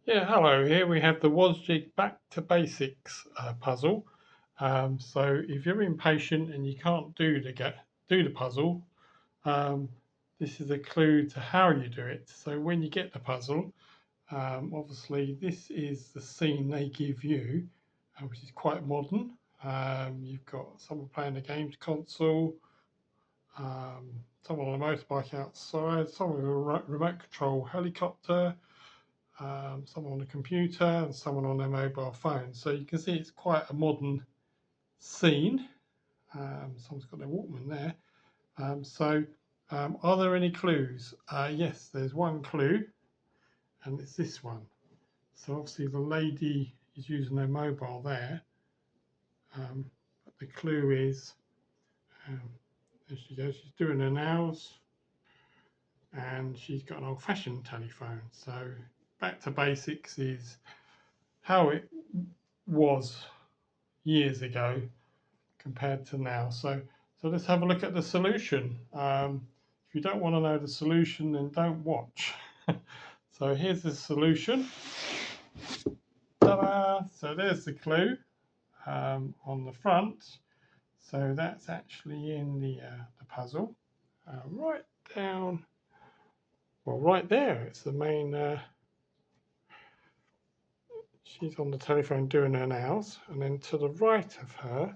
Yeah, hello. Here we have the Wasgij Back to Basics puzzle. So if you're impatient and you can't do the puzzle, um, this is a clue to how you do it. So when you get the puzzle, obviously this is the scene they give you, which is quite modern. You've got someone playing a games console, someone on a motorbike outside, someone with a remote control helicopter, someone on a computer and someone on their mobile phone. So you can see it's quite a modern scene. Someone's got their Walkman there. Are there any clues? Yes, there's one clue, and it's this one. So obviously the lady is using their mobile there. But the clue is, um, there she goes, she's doing her nails, and she's got an old-fashioned telephone. So back to basics is how it was years ago compared to now. So let's have a look at the solution. If you don't want to know the solution, then don't watch. So here's the solution. Ta-da! So there's the clue on the front. So that's actually in the puzzle. Right down, well, right there. It's the main. She's on the telephone doing her nails, and then to the right of her,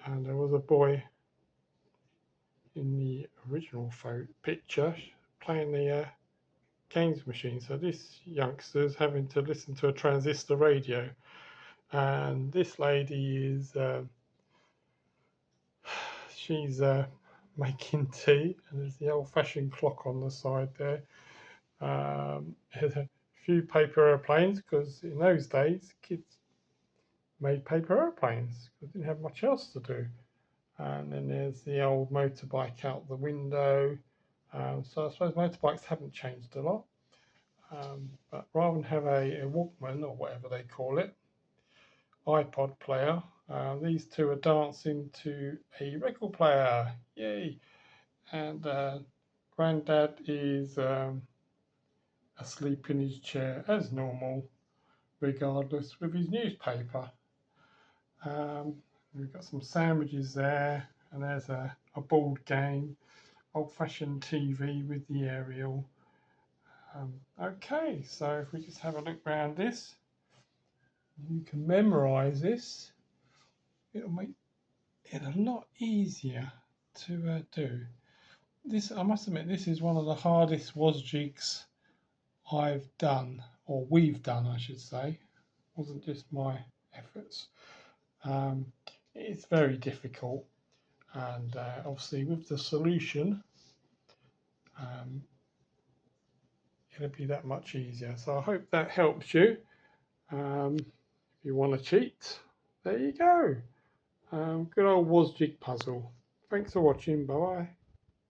and there was a boy in the original picture playing the games machine. So this youngster's having to listen to a transistor radio, and this lady is she's making tea, and there's the old-fashioned clock on the side there. There's a few paper airplanes because in those days kids made paper airplanes because they didn't have much else to do. And then there's the old motorbike out the window. So I suppose motorbikes haven't changed a lot. But rather than have a Walkman or whatever they call it, iPod player, these two are dancing to a record player. Yay! And Granddad is asleep in his chair as normal, regardless, with his newspaper. We've got some sandwiches there, and there's a board game, old-fashioned TV with the aerial. Okay, so if we just have a look around this, you can memorize this. It'll make it a lot easier to do. This, I must admit, this is one of the hardest Wasjigs I've done, or we've done, I should say. It wasn't just my efforts. It's very difficult, and obviously with the solution, it'll be that much easier. So I hope that helps you. If you want to cheat, there you go. Good old Wasjig puzzle. Thanks for watching. Bye bye.